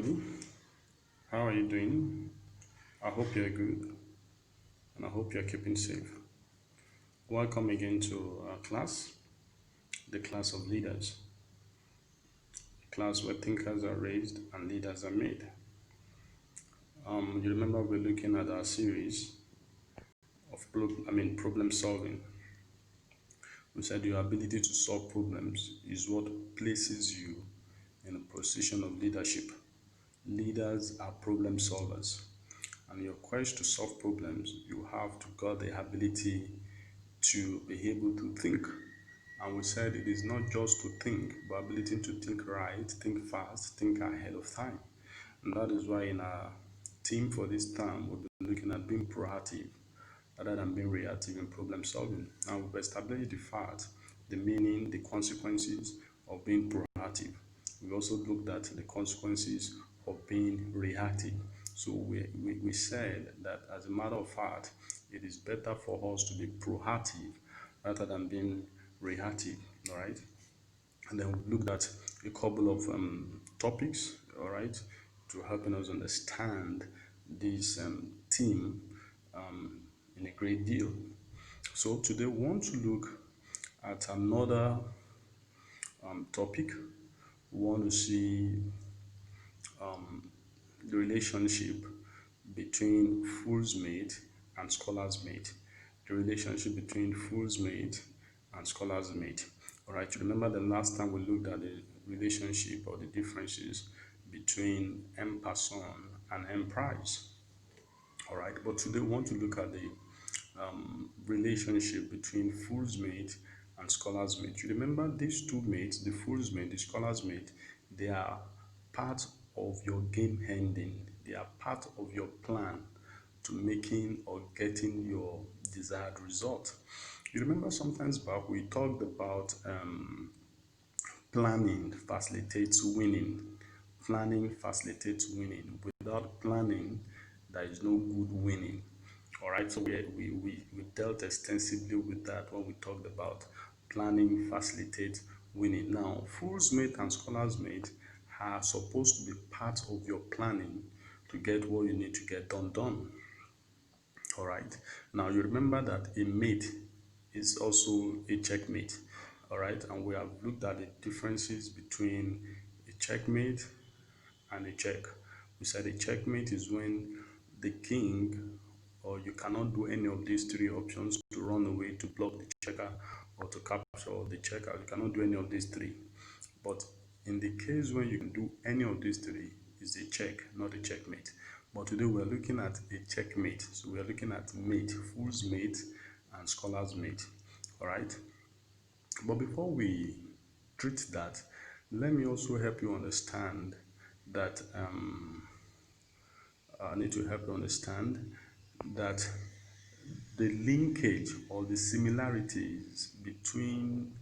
everybody. How are you doing? I hope you're good and I hope you're keeping safe. Welcome again to our class, the class of leaders, a class where thinkers are raised and leaders are made. You remember we're looking at our series of problem solving. We said your ability to solve problems is what places you in a position of leadership. Leaders are problem solvers. And your quest to solve problems, you have to got the ability to be able to think. And we said it is not just to think, but ability to think right, think fast, think ahead of time. And that is why in our theme for this term, we'll be looking at being proactive rather than being reactive in problem solving. Now we've established the fact, the meaning, the consequences of being proactive. We also looked at the consequences of being reactive. So we said that as a matter of fact, it is better for us to be proactive rather than being reactive. All right. And then we looked at a couple of topics, all right, to helping us understand this theme in a great deal. So today we want to look at another topic. We want to see the relationship between fool's mate and scholar's mate. The relationship between fool's mate and scholar's mate. All right, you remember the last time we looked at the relationship or the differences between M person and M prize. All right, but today we want to look at the relationship between fool's mate and scholar's mate. You remember these two mates, the fool's mate, the scholar's mate, they are part of your game ending. They are part of your plan to making or getting your desired result. You remember sometimes back we talked about planning facilitates winning. Planning facilitates winning. Without planning, there is no good winning. All right, so we dealt extensively with that when we talked about planning facilitates winning. Now, fool's mate and scholar's mate are supposed to be part of your planning to get what you need to get done. All right, now you remember that a mate is also a checkmate. All right, and we have looked at the differences between a checkmate and a check. We said a checkmate is when the king, or you cannot do any of these three options to run away, to block the checker, or to capture the checker. You cannot do any of these three. But in the case when you can do any of these three, is a check, not a checkmate. But today we're looking at a checkmate. So we're looking at mate, fool's mate and scholar's mate. All right. But before we treat that, let me also help you understand that I need to help you understand that the linkage or the similarities between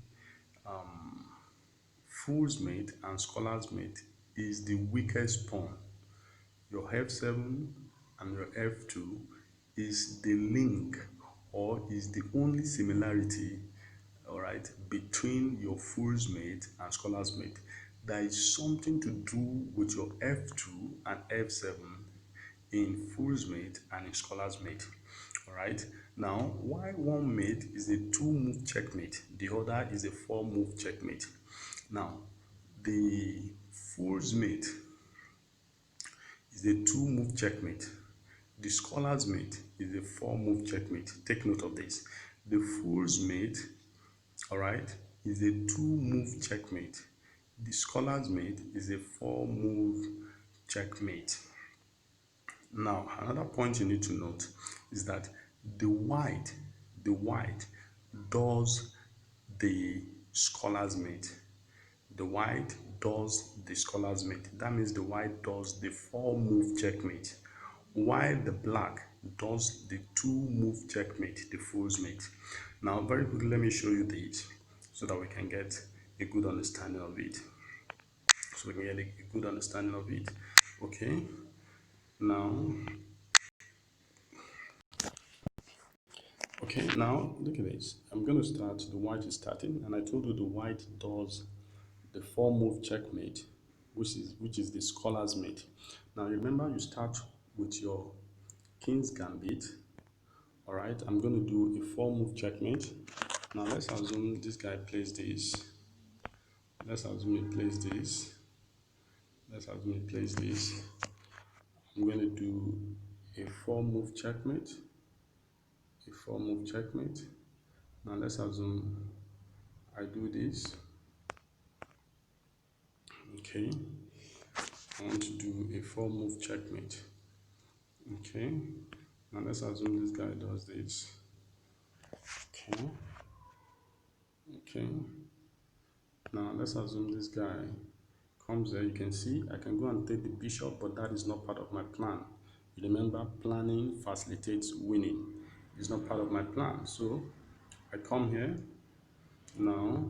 fool's mate and scholar's mate is the weakest pawn. Your F7 and your F2 is the link or is the only similarity, all right, between your fool's mate and scholar's mate. There is something to do with your F2 and F7 in fool's mate and in scholar's mate. All right. Now, why one mate is a 2-move checkmate, the other is a 4-move checkmate. Now, the fool's mate is a 2-move checkmate. The scholar's mate is a 4-move checkmate. Take note of this. The fool's mate, all right, is a 2-move checkmate. The scholar's mate is a 4-move checkmate. Now, another point you need to note is that the white does the scholar's mate. The white does the scholar's mate. That means the white does the 4-move checkmate, while the black does the 2-move checkmate, the fool's mate. Now, very quickly, let me show you this so that we can get a good understanding of it. Okay. Now look at this. I'm going to start. The white is starting, and I told you the white does the 4-move checkmate. which is the scholar's mate. Now remember, you start with your king's gambit. All right, I'm going to do a four move checkmate. Now let's assume this guy plays this. Let's assume he plays this. Let's assume he plays this. I'm going to do a four move checkmate. A four move checkmate. Now let's assume I do this. Okay, I want to do a four move checkmate. Okay, now let's assume this guy does this. Okay, okay, now let's assume this guy comes there. You can see I can go and take the bishop, but that is not part of my plan. You remember, planning facilitates winning. It's not part of my plan. So I come here. Now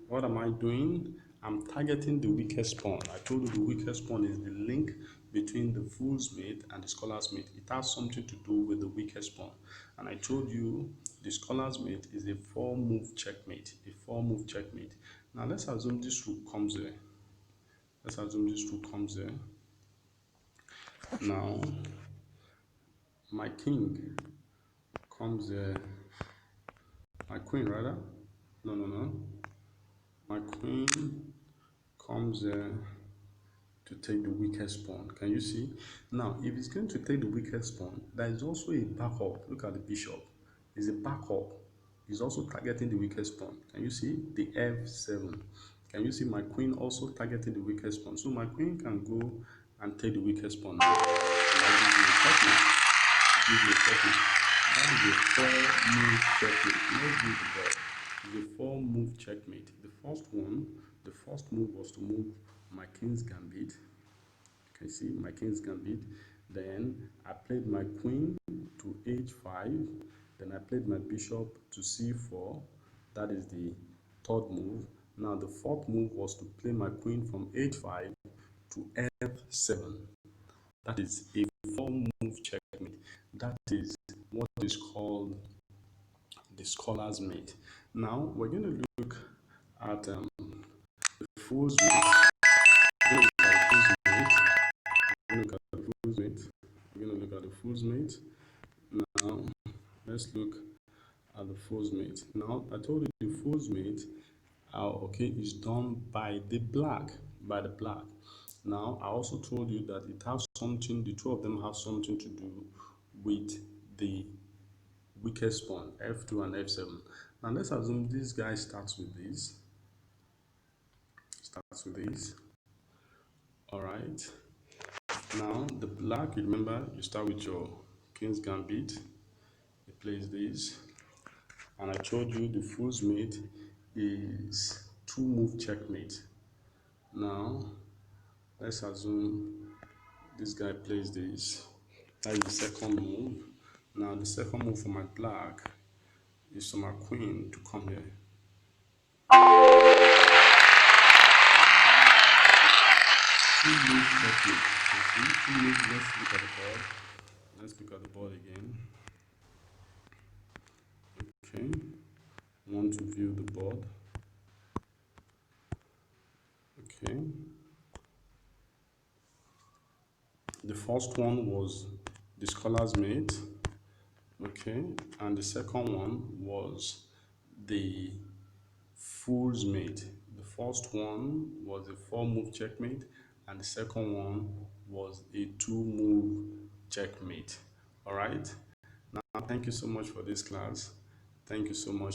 what am I doing? I'm targeting the weakest pawn. I told you the weakest pawn is the link between the fool's mate and the scholar's mate. It has something to do with the weakest pawn. And I told you the scholar's mate is a four move checkmate. A four move checkmate. Now let's assume this rook comes there. Let's assume this rook comes there. Now my king comes there. My queen rather. No. My queen comes there to take the weakest pawn. Can you see? Now, if it's going to take the weakest pawn, there is also a backup. Look at the bishop. There's a backup. It's also targeting the weakest pawn. Can you see? The f7. Can you see my queen also targeting the weakest pawn? So my queen can go and take the weakest pawn. Now. And that gives me a checkmate. That is a four-move checkmate. Let's do the board. It's a four-move checkmate. The first move was to move my king's gambit. You can see my king's gambit. Then I played my queen to h5. Then I played my bishop to c4. That is the third move. Now the fourth move was to play my queen from h5 to f7. That is a four-move checkmate. That is what is called the scholar's mate. Now we're going to look at the fool's mate. We're going to look at the fool's mate. We're going to look at the fool's mate. Now let's look at the fool's mate. Now I told you the fool's mate, okay, is done by the black. Now I also told you that it has something. The two of them have something to do with the weakest pawn, f2 and f7. Now let's assume this guy starts with this. All right. Now the black, you remember, you start with your king's gambit. He plays this, and I told you the fool's mate is two-move checkmate. Now let's assume this guy plays this. That is the second move. Now the second move for my black is for my queen to come here. Two-move checkmate. Two-move. Let's look at the board. Let's look at the board again. Okay. Want to view the board. Okay. The first one was the scholar's mate. Okay. And the second one was the fool's mate. The first one was a four-move checkmate, and the second one was a two-move checkmate. All right. Now, thank you so much for this class. Thank you so much.